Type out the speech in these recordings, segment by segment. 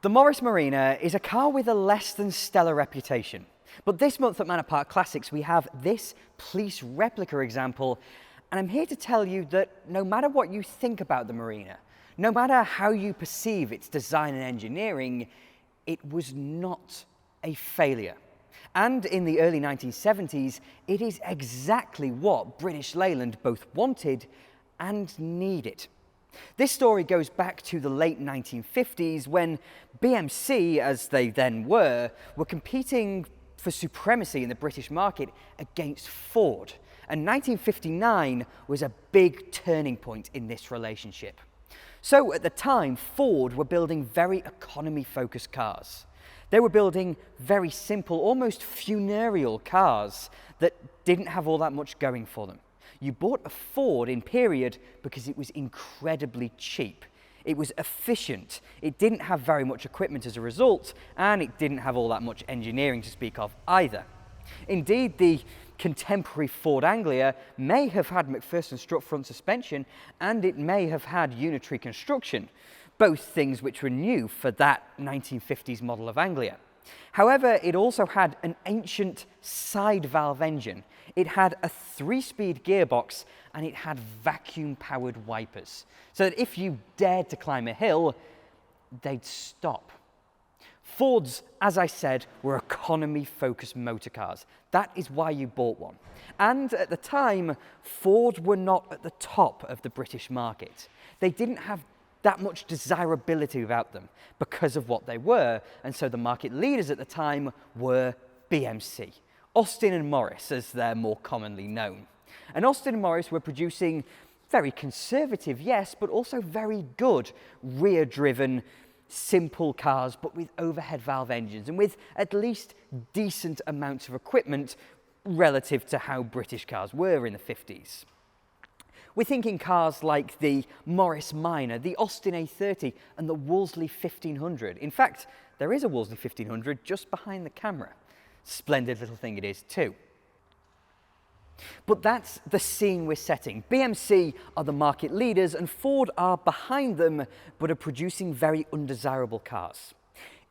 The Morris Marina is a car with a less than stellar reputation. But this month at Manor Park Classics, we have this police replica example, and I'm here to tell you that no matter what you think about the Marina, no matter how you perceive its design and engineering, it was not a failure. And in the early 1970s, it is exactly what British Leyland both wanted and needed. This story goes back to the late 1950s when BMC, as they then were competing for supremacy in the British market against Ford. And 1959 was a big turning point in this relationship. So at the time, Ford were building very economy-focused cars. They were building very simple, almost funereal cars that didn't have all that much going for them. You bought a Ford in period because it was incredibly cheap. It was efficient. It didn't have very much equipment as a result, and it didn't have all that much engineering to speak of either. Indeed, the contemporary Ford Anglia may have had McPherson strut front suspension, and it may have had unitary construction, both things which were new for that 1950s model of Anglia. However, it also had an ancient side valve engine. It had a 3-speed gearbox, and it had vacuum-powered wipers, so that if you dared to climb a hill, they'd stop. Fords, as I said, were economy-focused motor cars. That is why you bought one. And at the time, Ford were not at the top of the British market. They didn't have that much desirability about them because of what they were, and so the market leaders at the time were BMC. Austin and Morris, as they're more commonly known. And Austin and Morris were producing very conservative, yes, but also very good rear-driven, simple cars, but with overhead valve engines and with at least decent amounts of equipment relative to how British cars were in the 50s. We're thinking cars like the Morris Marina, the Austin A30 and the Wolseley 1500. In fact, there is a Wolseley 1500 just behind the camera. Splendid little thing it is too. But that's the scene we're setting. BMC are the market leaders and Ford are behind them, but are producing very undesirable cars.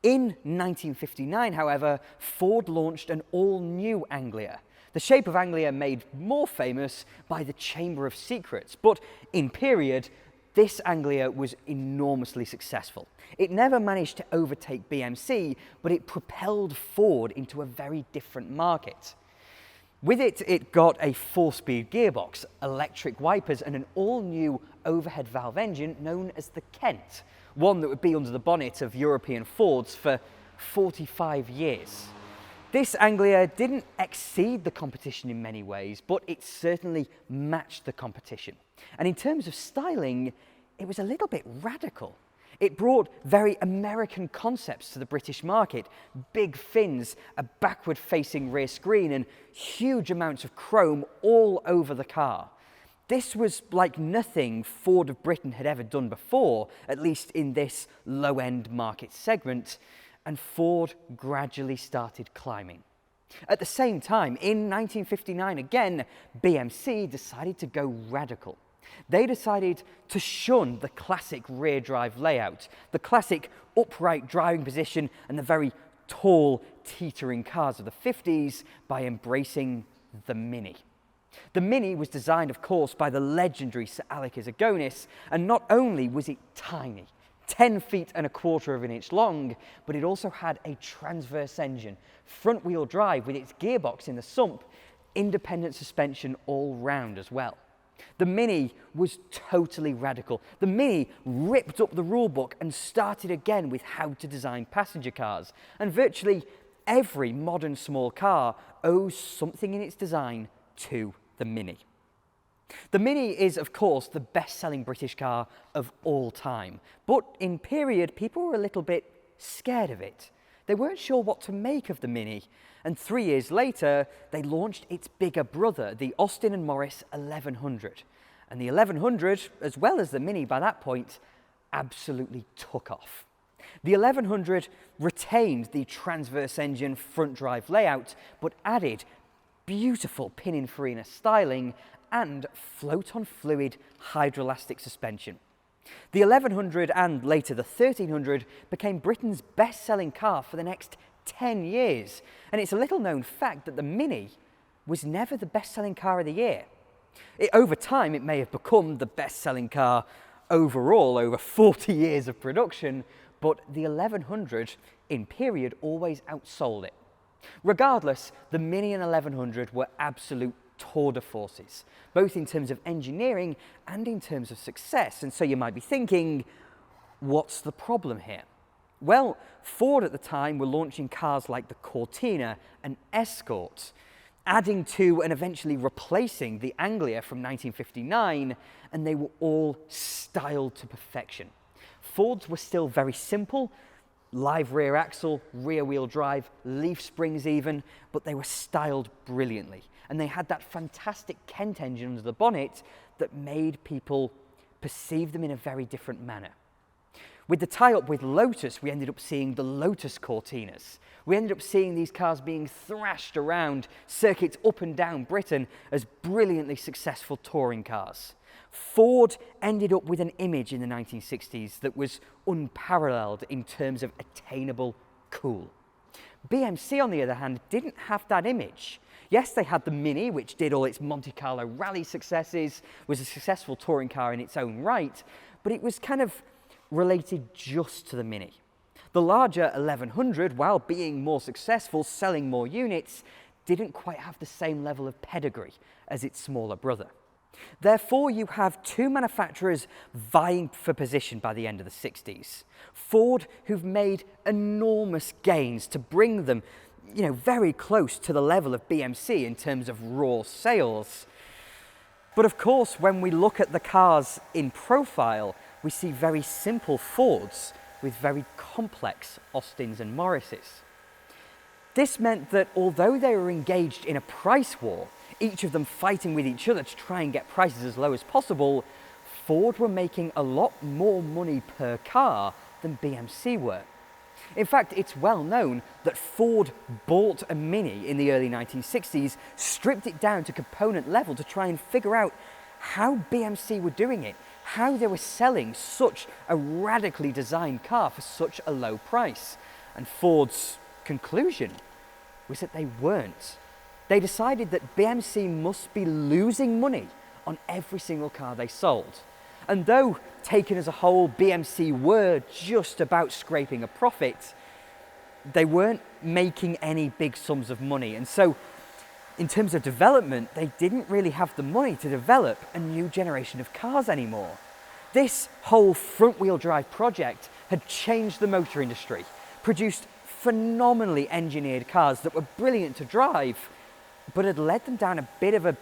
In 1959, however, Ford launched an all-new Anglia. The shape of Anglia made more famous by the Chamber of Secrets, but in period, this Anglia was enormously successful. It never managed to overtake BMC, but it propelled Ford into a very different market. With it, it got a 4-speed gearbox, electric wipers, and an all-new overhead valve engine known as the Kent, one that would be under the bonnet of European Fords for 45 years. This Anglia didn't exceed the competition in many ways, but it certainly matched the competition. And in terms of styling, it was a little bit radical. It brought very American concepts to the British market. Big fins, a backward-facing rear screen, and huge amounts of chrome all over the car. This was like nothing Ford of Britain had ever done before, at least in this low-end market segment, and Ford gradually started climbing. At the same time, in 1959 again, BMC decided to go radical. They decided to shun the classic rear drive layout, the classic upright driving position and the very tall, teetering cars of the 50s by embracing the Mini. The Mini was designed, of course, by the legendary Sir Alec Izagonis, and not only was it tiny, 10 feet and a quarter of an inch long, but it also had a transverse engine, front-wheel drive with its gearbox in the sump, independent suspension all round as well. The Mini was totally radical. The Mini ripped up the rulebook and started again with how to design passenger cars. And virtually every modern small car owes something in its design to the Mini. The Mini is, of course, the best-selling British car of all time. But in period, people were a little bit scared of it. They weren't sure what to make of the Mini. And 3 years later, they launched its bigger brother, the Austin and Morris 1100. And the 1100, as well as the Mini by that point, absolutely took off. The 1100 retained the transverse engine front drive layout, but added beautiful Pininfarina styling and float-on fluid hydroelastic suspension. The 1100 and later the 1300 became Britain's best-selling car for the next 10 years. And it's a little-known fact that the Mini was never the best-selling car of the year. Over time, it may have become the best-selling car overall over 40 years of production, but the 1100 in period always outsold it. Regardless, the Mini and 1100 were absolute tour de forces, both in terms of engineering and in terms of success. And so you might be thinking, what's the problem here? Well, Ford at the time were launching cars like the Cortina and Escort, adding to and eventually replacing the Anglia from 1959, and they were all styled to perfection. Fords were still very simple, live rear axle, rear wheel drive, leaf springs even, but they were styled brilliantly. And they had that fantastic Kent engine under the bonnet that made people perceive them in a very different manner. With the tie-up with Lotus, we ended up seeing the Lotus Cortinas. We ended up seeing these cars being thrashed around circuits up and down Britain as brilliantly successful touring cars. Ford ended up with an image in the 1960s that was unparalleled in terms of attainable cool. BMC, on the other hand, didn't have that image. Yes, they had the Mini, which did all its Monte Carlo rally successes, was a successful touring car in its own right, but it was kind of related just to the Mini. The larger 1100, while being more successful, selling more units, didn't quite have the same level of pedigree as its smaller brother. Therefore, you have two manufacturers vying for position by the end of the 60s. Ford, who've made enormous gains to bring them, very close to the level of BMC in terms of raw sales. But of course, when we look at the cars in profile, we see very simple Fords with very complex Austins and Morrises. This meant that although they were engaged in a price war, each of them fighting with each other to try and get prices as low as possible, Ford were making a lot more money per car than BMC were. In fact, it's well known that Ford bought a Mini in the early 1960s, stripped it down to component level to try and figure out how BMC were doing it, how they were selling such a radically designed car for such a low price. And Ford's conclusion was that they weren't. They decided that BMC must be losing money on every single car they sold. And though taken as a whole, BMC were just about scraping a profit, they weren't making any big sums of money. And so in terms of development, they didn't really have the money to develop a new generation of cars anymore. This whole front-wheel drive project had changed the motor industry, produced phenomenally engineered cars that were brilliant to drive, but had led them down a bit of a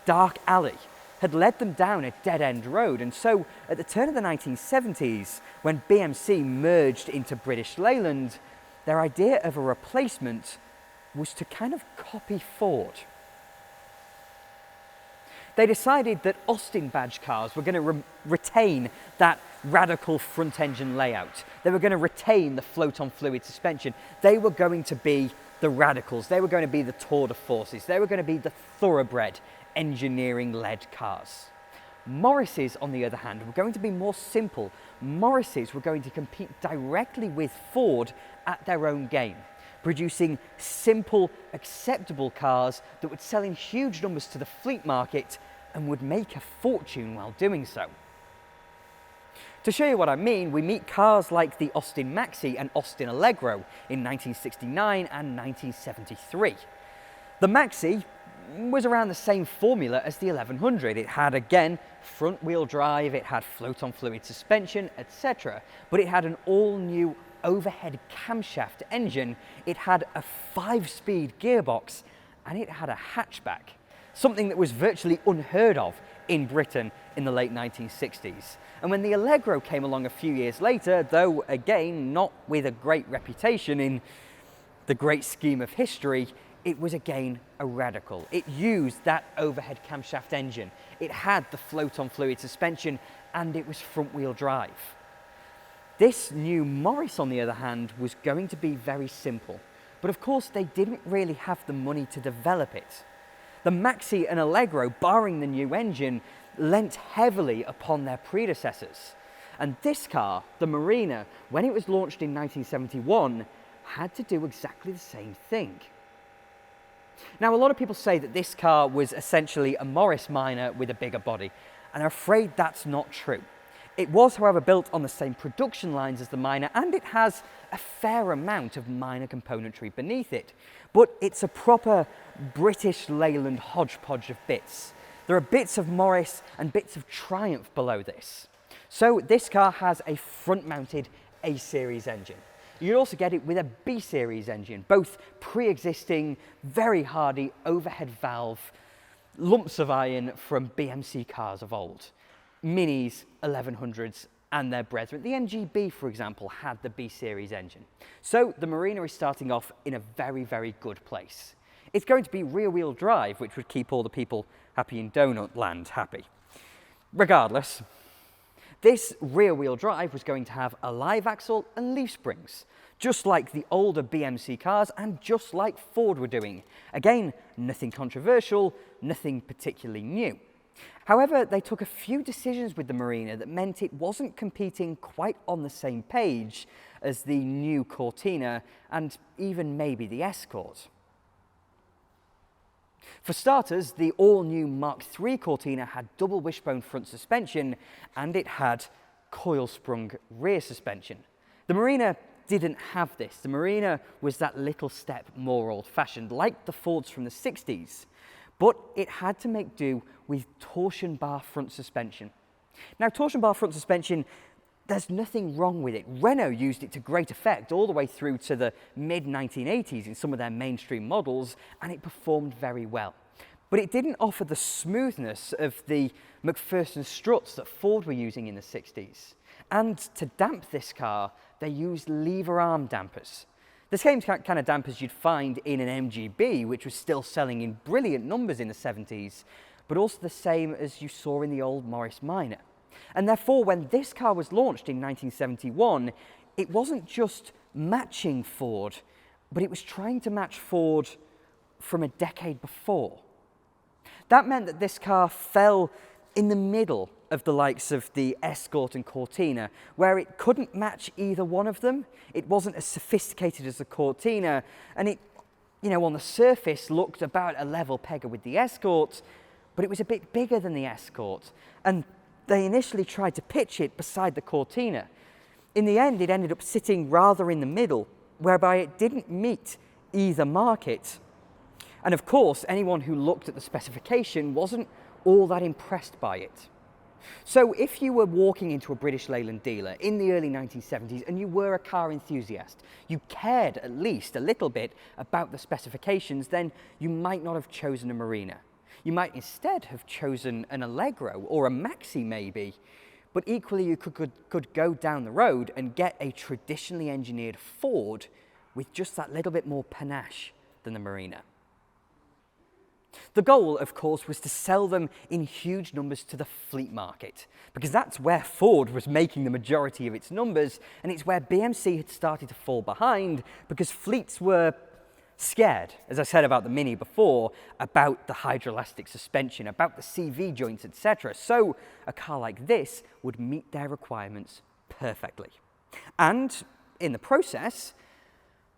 dark alley, had led them down a dead-end road. And so at the turn of the 1970s, when BMC merged into British Leyland, their idea of a replacement was to kind of copy Ford. They decided that Austin badge cars were going to retain that radical front engine layout. They were going to retain the float-on fluid suspension. They were going to be the radicals. They were going to be the tour de forces. They were going to be the thoroughbred engineering-led cars. Morrises, on the other hand, were going to be more simple. Morrises were going to compete directly with Ford at their own game, producing simple, acceptable cars that would sell in huge numbers to the fleet market and would make a fortune while doing so. To show you what I mean, we meet cars like the Austin Maxi and Austin Allegro in 1969 and 1973. The Maxi was around the same formula as the 1100. It had, again, front-wheel drive, it had float-on fluid suspension, etc. But it had an all-new overhead camshaft engine, it had a 5-speed gearbox, and it had a hatchback, something that was virtually unheard of in Britain in the late 1960s. And when the Allegro came along a few years later, though again not with a great reputation in the great scheme of history, it was again a radical. It used that overhead camshaft engine, it had the float-on fluid suspension, and it was front-wheel drive. This new Morris, on the other hand, was going to be very simple. But of course, they didn't really have the money to develop it. The Maxi and Allegro, barring the new engine, lent heavily upon their predecessors. And this car, the Marina, when it was launched in 1971, had to do exactly the same thing. Now, a lot of people say that this car was essentially a Morris Minor with a bigger body, and I'm afraid that's not true. It was, however, built on the same production lines as the Minor, and it has a fair amount of minor componentry beneath it. But it's a proper British Leyland hodgepodge of bits. There are bits of Morris and bits of Triumph below this. So this car has a front-mounted A-Series engine. You'd also get it with a B-Series engine, both pre-existing, very hardy overhead valve lumps of iron from BMC cars of old. Minis, 1100s and their brethren. The NGB, for example, had the B-Series engine. So the Marina is starting off in a very, very good place. It's going to be rear-wheel drive, which would keep all the people happy in donut land happy. Regardless, this rear-wheel drive was going to have a live axle and leaf springs, just like the older BMC cars and just like Ford were doing. Again, nothing controversial, nothing particularly new. However, they took a few decisions with the Marina that meant it wasn't competing quite on the same page as the new Cortina and even maybe the Escort. For starters, the all-new Mark III Cortina had double wishbone front suspension and it had coil-sprung rear suspension. The Marina didn't have this. The Marina was that little step more old-fashioned, like the Fords from the 60s, but it had to make do with torsion bar front suspension. Now, torsion bar front suspension, there's nothing wrong with it. Renault used it to great effect all the way through to the mid-1980s in some of their mainstream models, and it performed very well. But it didn't offer the smoothness of the McPherson struts that Ford were using in the 60s. And to damp this car, they used lever arm dampers. The same kind of dampers you'd find in an MGB, which was still selling in brilliant numbers in the 70s, but also the same as you saw in the old Morris Minor. And therefore, when this car was launched in 1971, it wasn't just matching Ford, but it was trying to match Ford from a decade before. That meant that this car fell in the middle of the likes of the Escort and Cortina, where it couldn't match either one of them. It wasn't as sophisticated as the Cortina, and it, on the surface looked about a level pegger with the Escort, but it was a bit bigger than the Escort, and they initially tried to pitch it beside the Cortina. In the end, it ended up sitting rather in the middle, whereby it didn't meet either market. And of course, anyone who looked at the specification wasn't all that impressed by it. So if you were walking into a British Leyland dealer in the early 1970s and you were a car enthusiast, you cared at least a little bit about the specifications, then you might not have chosen a Marina. You might instead have chosen an Allegro or a Maxi maybe, but equally you could go down the road and get a traditionally engineered Ford with just that little bit more panache than the Marina. The goal, of course, was to sell them in huge numbers to the fleet market, because that's where Ford was making the majority of its numbers, and it's where BMC had started to fall behind because fleets were scared, as I said about the Mini before, about the hydroelastic suspension, about the CV joints, etc. So a car like this would meet their requirements perfectly. And in the process,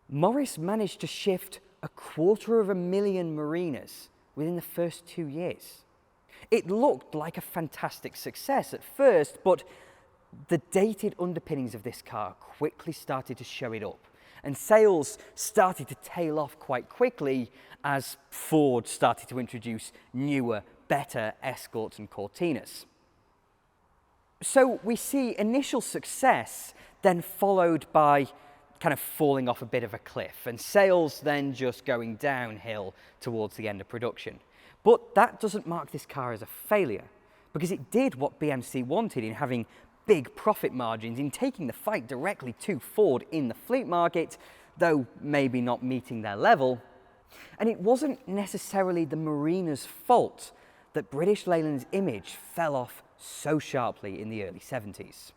Morris managed to shift 250,000 Marinas within the first 2 years. It looked like a fantastic success at first, but the dated underpinnings of this car quickly started to show it up, and sales started to tail off quite quickly as Ford started to introduce newer, better Escorts and Cortinas. So we see initial success then followed by kind of falling off a bit of a cliff, and sales then just going downhill towards the end of production. But that doesn't mark this car as a failure, because it did what BMC wanted in having big profit margins, in taking the fight directly to Ford in the fleet market, though maybe not meeting their level. And it wasn't necessarily the Marina's fault that British Leyland's image fell off so sharply in the early 70s.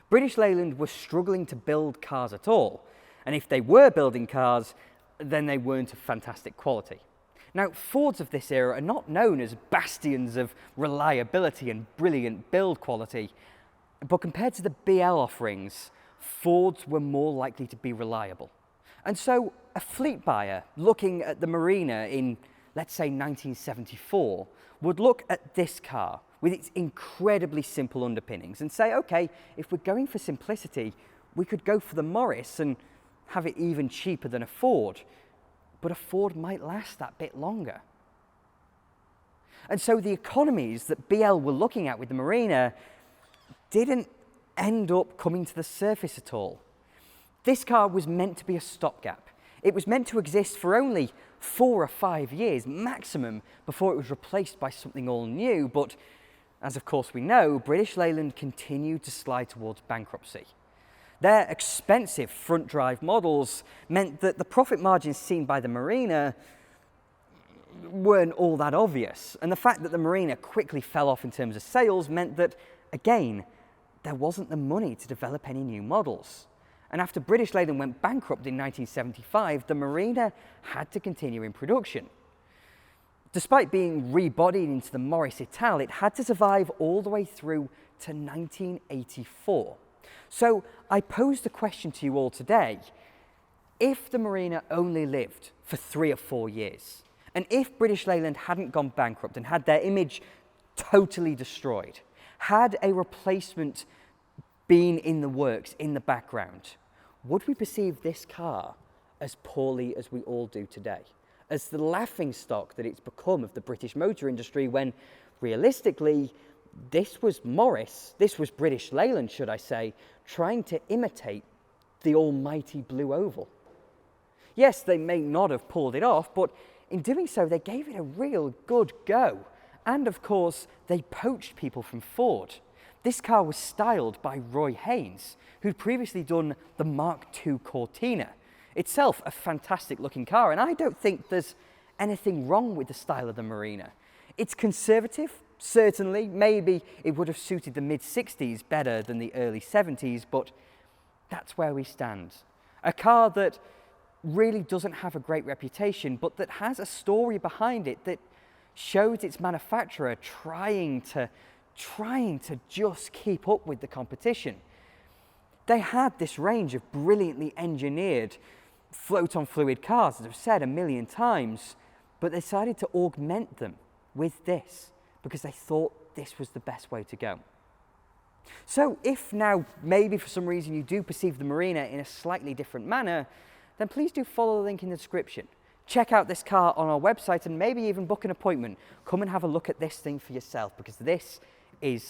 British Leyland was struggling to build cars at all, and if they were building cars, then they weren't of fantastic quality. Now, Fords of this era are not known as bastions of reliability and brilliant build quality, But compared to the BL offerings, Fords were more likely to be reliable. And so a fleet buyer looking at the Marina in, let's say, 1974, would look at this car with its incredibly simple underpinnings and say, okay, if we're going for simplicity, we could go for the Morris and have it even cheaper than a Ford, but a Ford might last that bit longer. And so the economies that BL were looking at with the Marina didn't end up coming to the surface at all. This car was meant to be a stopgap. It was meant to exist for only 4 or 5 years maximum before it was replaced by something all new, but as of course we know, British Leyland continued to slide towards bankruptcy. Their expensive front drive models meant that the profit margins seen by the Marina weren't all that obvious, and the fact that the Marina quickly fell off in terms of sales meant that, again, there wasn't the money to develop any new models. And after British Leyland went bankrupt in 1975, the Marina had to continue in production. Despite being rebodied into the Morris Ital, it had to survive all the way through to 1984. So I posed a question to you all today. If the Marina only lived for 3 or 4 years, and if British Leyland hadn't gone bankrupt and had their image totally destroyed, had a replacement been in the works, in the background, would we perceive this car as poorly as we all do today? As the laughingstock that it's become of the British motor industry, when realistically, this was Morris, this was British Leyland, should I say, trying to imitate the almighty Blue Oval. Yes, they may not have pulled it off, but in doing so, they gave it a real good go. And of course, they poached people from Ford. This car was styled by Roy Haynes, who'd previously done the Mark II Cortina, itself a fantastic looking car, and I don't think there's anything wrong with the style of the Marina. It's conservative, certainly, maybe it would have suited the mid-60s better than the early 70s, but that's where we stand. A car that really doesn't have a great reputation, but that has a story behind it that shows its manufacturer trying to just keep up with the competition. They had this range of brilliantly engineered float-on fluid cars, as I've said a million times, but they decided to augment them with this because they thought this was the best way to go. So if now maybe for some reason you do perceive the Marina in a slightly different manner, then please do follow the link in the description. Check out this car on our website and maybe even book an appointment. Come and have a look at this thing for yourself, because this is